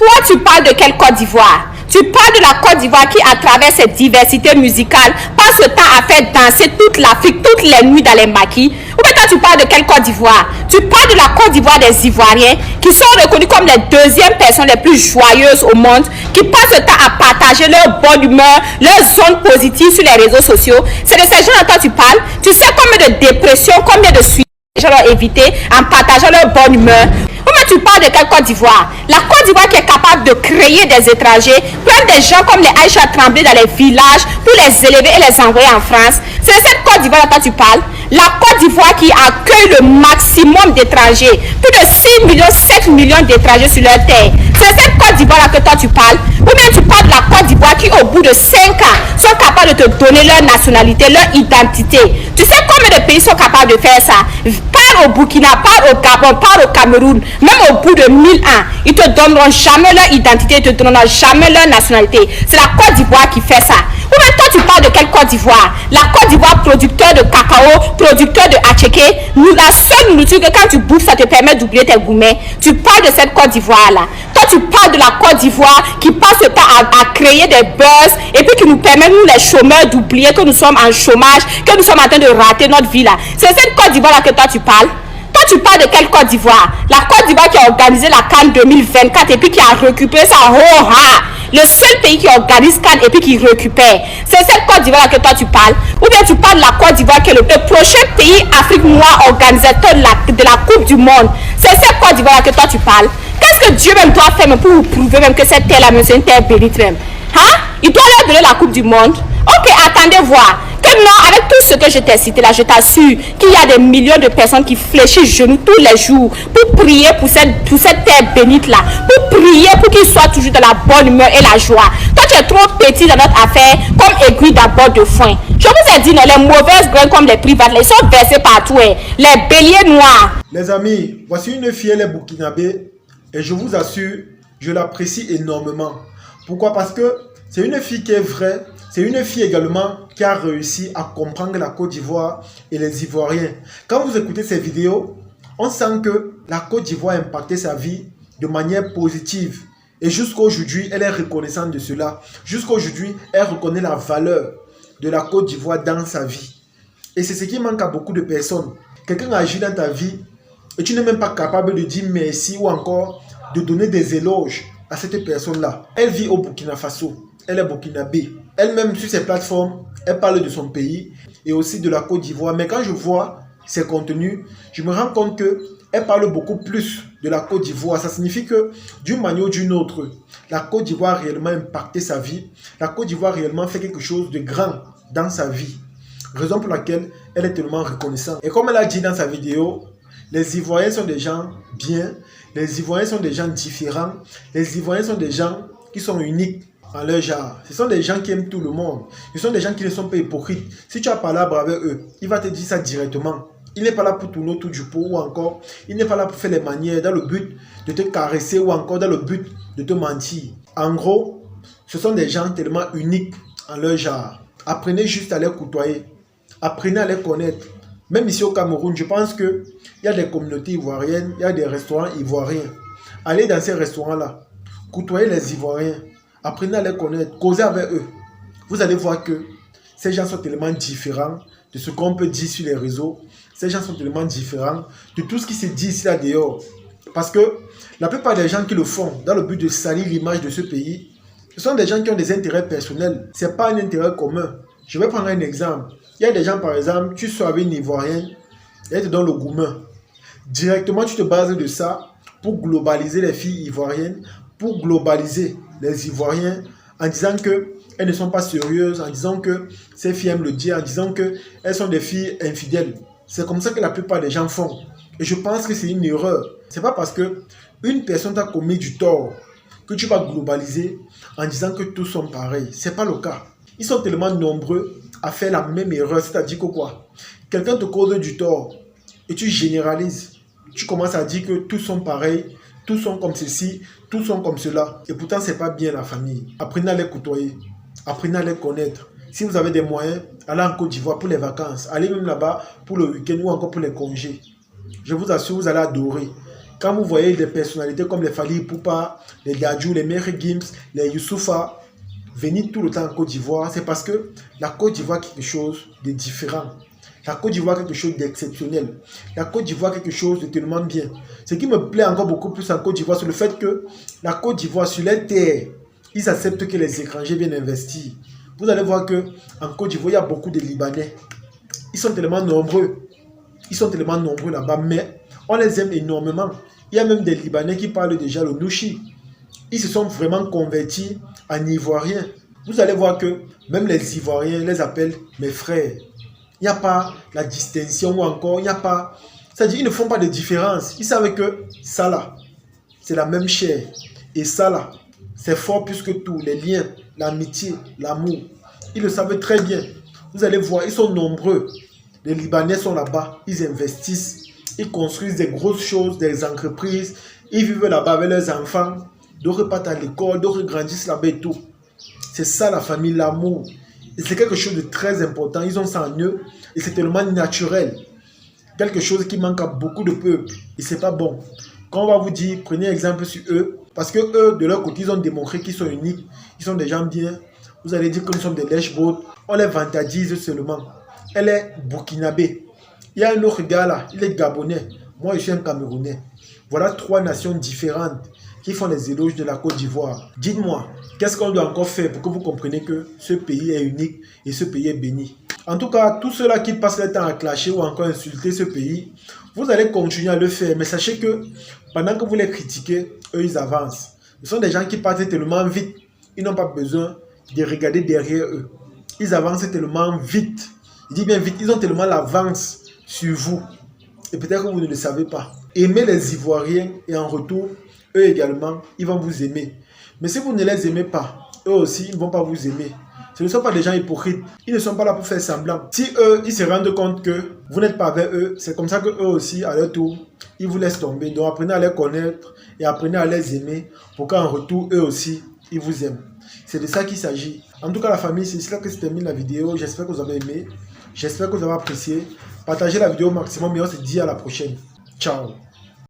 Toi, tu parles de quelle Côte d'Ivoire? Tu parles de la Côte d'Ivoire qui, à travers cette diversité musicale, passe le temps à faire danser toute l'Afrique, toutes les nuits dans les maquis. Ou bien toi, tu parles de quelle Côte d'Ivoire? Tu parles de la Côte d'Ivoire des Ivoiriens qui sont reconnus comme les deuxièmes personnes les plus joyeuses au monde, qui passent le temps à partager leur bonne humeur, leurs ondes positives sur les réseaux sociaux. C'est de ces gens dont tu parles. Tu sais combien de dépressions, combien de suicides les gens ont évité en partageant leur bonne humeur. Tu parles de quelle Côte d'Ivoire? La Côte d'Ivoire qui est capable de créer des étrangers, prendre des gens comme les Aïcha Tremblay dans les villages pour les élever et les envoyer en France. C'est de cette Côte d'Ivoire dont tu parles. La Côte d'Ivoire qui accueille le maximum d'étrangers, plus de 6 millions, 7 millions d'étrangers sur leur terre. C'est de cette Côte d'Ivoire que toi tu parles. Ou bien tu parles de la Côte d'Ivoire qui, au bout de 5 ans, sont capables de te donner leur nationalité, leur identité. Tu sais combien de pays sont capables de faire ça? Parle au Burkina, parle au Gabon, parle au Cameroun. Même au bout de 1000 ans, ils ne te donneront jamais leur identité, ils ne te donneront jamais leur nationalité. C'est la Côte d'Ivoire qui fait ça. Ou bien toi, tu parles de quelle Côte d'Ivoire? La Côte d'Ivoire, producteur de cacao, producteur de attiéké. La seule nourriture que quand tu bouffes, ça te permet d'oublier tes gourmets. Tu parles de cette Côte d'Ivoire-là. Toi, tu parles de la Côte d'Ivoire qui passe le temps à créer des buzz et puis qui nous permet, nous les chômeurs, d'oublier que nous sommes en chômage, que nous sommes en train de rater notre vie là. C'est cette Côte d'Ivoire-là que toi, tu parles. Toi, tu parles de quelle Côte d'Ivoire? La Côte d'Ivoire qui a organisé la CAN 2024 et puis qui a récupéré ça. Le seul pays qui organise CAN et puis qui récupère. C'est cette Côte d'Ivoire que toi tu parles. Ou bien tu parles de la Côte d'Ivoire qui est le prochain pays Afrique noire organisateur de la Coupe du Monde. C'est cette Côte d'Ivoire que toi tu parles. Qu'est-ce que Dieu même doit faire même pour vous prouver même que cette terre-là, c'est une terre bénite même? Hein? Il doit leur donner la Coupe du Monde. Ok, attendez voir. Que non, avec tout ce que je t'ai cité là, je t'assure qu'il y a des millions de personnes qui fléchissent genoux tous les jours pour prier pour cette terre bénite là, pour prier pour qu'ils soient toujours dans la bonne humeur et la joie. Toi, tu es trop petit dans notre affaire, comme aiguille d'abord de foin. Je vous ai dit, non, les mauvaises graines comme les privates, ils sont versés partout, hein. Les béliers noirs. Les amis, voici une fille, elle est burkinabé, et je vous assure, je l'apprécie énormément. Pourquoi? Parce que c'est une fille qui est vraie. C'est une fille également qui a réussi à comprendre la Côte d'Ivoire et les Ivoiriens. Quand vous écoutez ces vidéos, on sent que la Côte d'Ivoire a impacté sa vie de manière positive. Et jusqu'à aujourd'hui, elle est reconnaissante de cela. Jusqu'à aujourd'hui, elle reconnaît la valeur de la Côte d'Ivoire dans sa vie. Et c'est ce qui manque à beaucoup de personnes. Quelqu'un agit dans ta vie et tu n'es même pas capable de dire merci ou encore de donner des éloges à cette personne-là. Elle vit au Burkina Faso. Elle est burkinabé. Elle-même, sur ses plateformes, elle parle de son pays et aussi de la Côte d'Ivoire. Mais quand je vois ses contenus, je me rends compte qu'elle parle beaucoup plus de la Côte d'Ivoire. Ça signifie que, d'une manière ou d'une autre, la Côte d'Ivoire a réellement impacté sa vie. La Côte d'Ivoire a réellement fait quelque chose de grand dans sa vie. Raison pour laquelle elle est tellement reconnaissante. Et comme elle a dit dans sa vidéo, les Ivoiriens sont des gens bien. Les Ivoiriens sont des gens différents. Les Ivoiriens sont des gens qui sont uniques en leur genre. Ce sont des gens qui aiment tout le monde. Ce sont des gens qui ne sont pas hypocrites. Si tu as parlé avec eux, il va te dire ça directement. Il n'est pas là pour tourner autour du pot ou encore, il n'est pas là pour faire les manières dans le but de te caresser ou encore dans le but de te mentir. En gros, ce sont des gens tellement uniques en leur genre. Apprenez juste à les côtoyer. Apprenez à les connaître. Même ici au Cameroun, je pense qu'il y a des communautés ivoiriennes, il y a des restaurants ivoiriens. Allez dans ces restaurants-là. Côtoyez les Ivoiriens. Apprenez à les connaître, causez avec eux. Vous allez voir que ces gens sont tellement différents de ce qu'on peut dire sur les réseaux. Ces gens sont tellement différents de tout ce qui se dit ici là dehors. Parce que la plupart des gens qui le font dans le but de salir l'image de ce pays, ce sont des gens qui ont des intérêts personnels. Ce n'est pas un intérêt commun. Je vais prendre un exemple. Il y a des gens, par exemple, tu sors avec une Ivoirienne et elle te donne le gourmand. Directement, tu te bases de ça pour globaliser les filles ivoiriennes, pour globaliser les Ivoiriens en disant qu'elles ne sont pas sérieuses, en disant que ces filles aiment le dire, en disant qu'elles sont des filles infidèles. C'est comme ça que la plupart des gens font. Et je pense que c'est une erreur. Ce n'est pas parce qu'une personne t'a commis du tort que tu vas globaliser en disant que tous sont pareils. Ce n'est pas le cas. Ils sont tellement nombreux à faire la même erreur. C'est-à-dire que quoi? Quelqu'un te cause du tort et tu généralises. Tu commences à dire que tous sont pareils. Tous sont comme ceci, tous sont comme cela. Et pourtant, ce n'est pas bien la famille. Apprenez à les côtoyer. Apprenez à les connaître. Si vous avez des moyens, allez en Côte d'Ivoire pour les vacances. Allez même là-bas pour le week-end ou encore pour les congés. Je vous assure, vous allez adorer. Quand vous voyez des personnalités comme les Fally Ipupa, les Dadju, les Mary Gims, les Youssoufa venir tout le temps en Côte d'Ivoire, c'est parce que la Côte d'Ivoire est quelque chose de différent. La Côte d'Ivoire est quelque chose d'exceptionnel. La Côte d'Ivoire est quelque chose de tellement bien. Ce qui me plaît encore beaucoup plus en Côte d'Ivoire, c'est le fait que la Côte d'Ivoire, sur les terres, ils acceptent que les étrangers viennent investir. Vous allez voir qu'en Côte d'Ivoire, il y a beaucoup de Libanais. Ils sont tellement nombreux. Ils sont tellement nombreux là-bas, mais on les aime énormément. Il y a même des Libanais qui parlent déjà le Nouchi. Ils se sont vraiment convertis en Ivoiriens. Vous allez voir que même les Ivoiriens les appellent mes frères. Il n'y a pas la distinction ou encore, il n'y a pas... C'est-à-dire, ils ne font pas de différence. Ils savent que ça là, c'est la même chair. Et ça là, c'est fort plus que tout. Les liens, l'amitié, l'amour. Ils le savent très bien. Vous allez voir, ils sont nombreux. Les Libanais sont là-bas. Ils investissent. Ils construisent des grosses choses, des entreprises. Ils vivent là-bas avec leurs enfants. D'autres partent à l'école, d'autres grandissent là-bas et tout. C'est ça la famille, l'amour. Et c'est quelque chose de très important. Ils ont ça en eux. Et c'est tellement naturel. Quelque chose qui manque à beaucoup de peuples. Et c'est pas bon. Quand on va vous dire, prenez exemple sur eux. Parce que eux, de leur côté, ils ont démontré qu'ils sont uniques. Ils sont des gens bien. Vous allez dire que nous sommes des lèche-bottes. On les vantagise seulement. Elle est burkinabé. Il y a un autre gars là. Il est gabonais. Moi, je suis un Camerounais. Voilà 3 nations différentes qui font les éloges de la Côte d'Ivoire. Dites-moi, qu'est-ce qu'on doit encore faire pour que vous compreniez que ce pays est unique et ce pays est béni? En tout cas, tous ceux-là qui passent le temps à clasher ou encore insulter ce pays, vous allez continuer à le faire. Mais sachez que pendant que vous les critiquez, eux, ils avancent. Ce sont des gens qui partent tellement vite. Ils n'ont pas besoin de regarder derrière eux. Ils avancent tellement vite. Je dis bien vite, ils ont tellement l'avance sur vous. Et peut-être que vous ne le savez pas. Aimez les Ivoiriens et en retour, eux également, ils vont vous aimer. Mais si vous ne les aimez pas, eux aussi, ils ne vont pas vous aimer. Ce ne sont pas des gens hypocrites. Ils ne sont pas là pour faire semblant. Si eux, ils se rendent compte que vous n'êtes pas avec eux, c'est comme ça que eux aussi, à leur tour, ils vous laissent tomber. Donc apprenez à les connaître et apprenez à les aimer pour qu'en retour, eux aussi, ils vous aiment. C'est de ça qu'il s'agit. En tout cas, la famille, c'est là que se termine la vidéo. J'espère que vous avez aimé. J'espère que vous avez apprécié. Partagez la vidéo au maximum et on se dit à la prochaine. Ciao.